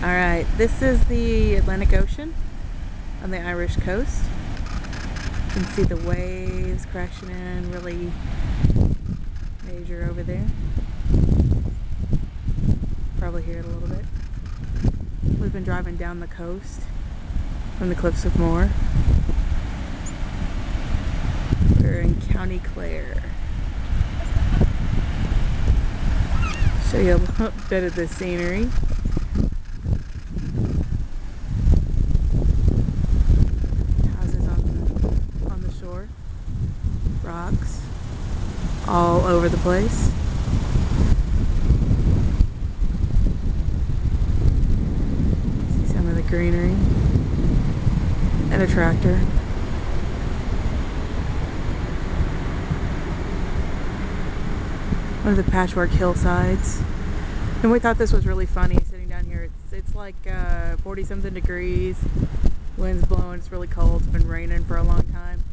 Alright, this is the Atlantic Ocean on the Irish coast. You can see the waves crashing in really major over there. Probably hear it a little bit. We've been driving down the coast from the Cliffs of Moher. We're in County Clare. Show you a little bit of the scenery. Houses on the shore. Rocks all over the place. See some of the greenery. And a tractor. One of the patchwork hillsides. And we thought this was really funny sitting down here. It's like 40 something degrees. Wind's blowing, it's really cold, it's been raining for a long time.